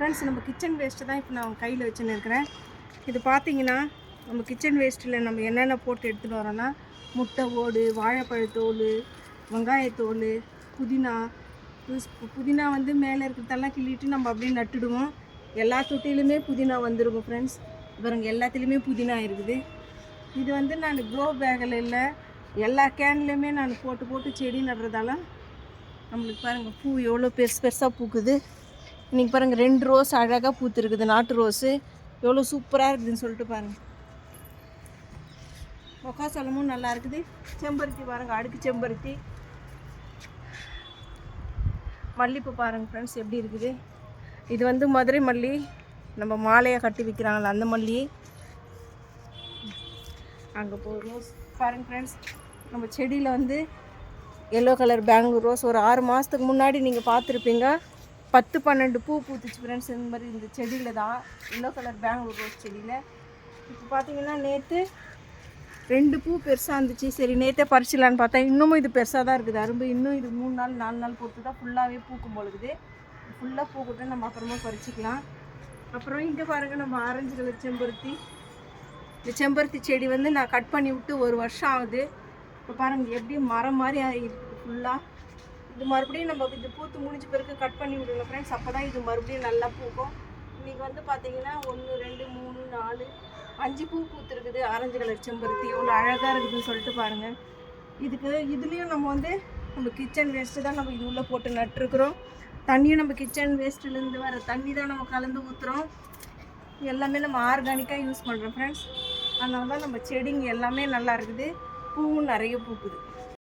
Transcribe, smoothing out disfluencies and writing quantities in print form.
Friends, நம்ம kitchen waste தான் இப்போ நான் கையில் வச்சுன்னு இருக்கிறேன். இது பார்த்தீங்கன்னா நம்ம கிச்சன் வேஸ்ட்டில் நம்ம என்னென்ன போட்டு எடுத்துகிட்டு வரோன்னா, முட்டை ஓடு, வாழைப்பழத்தோல், வெங்காயத்தோல், புதினா. புதினா வந்து மேலே இருக்கிறதெல்லாம் கிள்ளிட்டு நம்ம அப்படியே நட்டுடுவோம். எல்லா தொட்டிலுமே புதினா வந்துருக்கும் ஃப்ரெண்ட்ஸ். பாருங்க, எல்லாத்துலேயுமே புதினா இருக்குது. இது வந்து நான் க்ரோ பேக்கில் இல்லை, எல்லா கேன்லேயுமே நான் போட்டு போட்டு செடி நடுறதால நம்மளுக்கு பாருங்கள் பூ எவ்வளோ பெருசாக பூக்குது. இன்றைக்கி பாருங்கள் 2 ரோஸ் அழகாக பூத்துருக்குது. நாட்டு ரோஸு எவ்வளோ சூப்பராக இருக்குதுன்னு சொல்லிட்டு பாருங்கள். மொக்காசலமும் நல்லா இருக்குது. செம்பருத்தி பாருங்கள், அடுக்கு செம்பருத்தி. மல்லிப்பூ பாருங்கள் ஃப்ரெண்ட்ஸ் எப்படி இருக்குது. இது வந்து மதுரை மல்லி, நம்ம மாலையாக கட்டி விற்கிறாங்கள அந்த மல்லி. அங்கே ரோஸ் பாருங்கள் ஃப்ரெண்ட்ஸ். நம்ம செடியில் வந்து எல்லோ கலர் பெங்களூர் ரோஸ் ஒரு 6 மாதத்துக்கு முன்னாடி நீங்கள் பார்த்துருப்பீங்க. 10-12 பூ பூத்துச்சு ஃப்ரெண்ட்ஸ். இந்த மாதிரி இந்த செடியில் தான் எல்லோ கலர் பெங்களூர் ரோஸ் செடியில். இப்போ பார்த்தீங்கன்னா நேற்று 2 பூ பெருசாக இருந்துச்சு. சரி நேற்றே பறிச்சிடலான்னு பார்த்தா இன்னமும் இது பெருசாக தான் இருக்குது அரும்பு. இன்னும் இது 3 நாள் 4 நாள் பொறுத்து தான் ஃபுல்லாகவே பூக்கும் பொழுது. ஃபுல்லாக பூக்கிட்டு நம்ம அப்புறமா பறிச்சிக்கலாம். அப்புறம் இங்கே பாருங்கள், நம்ம ஆரஞ்சு கலர் செம்பருத்தி. இந்த செம்பருத்தி செடி வந்து நான் கட் பண்ணி விட்டு 1 வருஷம் ஆகுது. இப்போ பாருங்கள் எப்படி மரம் மாதிரி இருக்குது ஃபுல்லாக. இது மறுபடியும் நம்ம இது பூத்து முடிஞ்ச பிறகு கட் பண்ணி விடுங்க ஃப்ரெண்ட்ஸ். அப்போ தான் இது மறுபடியும் நல்லா பூக்கும். இன்றைக்கி வந்து பார்த்திங்கன்னா 1 2 3 4 5 பூ பூத்துருக்குது. ஆரஞ்சு கலர் செம்பருத்தி எவ்வளோ அழகாக இருக்குதுன்னு சொல்லிட்டு பாருங்கள். இதுலேயும் நம்ம வந்து நம்ம கிச்சன் வேஸ்ட்டு தான் நம்ம இது உள்ளே போட்டு நட்டுருக்குறோம். தண்ணியும் நம்ம கிச்சன் வேஸ்ட்டிலேருந்து வர தண்ணி தான் நம்ம கலந்து ஊற்றுறோம். எல்லாமே நம்ம ஆர்கானிக்காக யூஸ் பண்ணுறோம் ஃப்ரெண்ட்ஸ். அதனால தான் நம்ம செடிங்க எல்லாமே நல்லா இருக்குது. பூவும் நிறைய பூக்குது.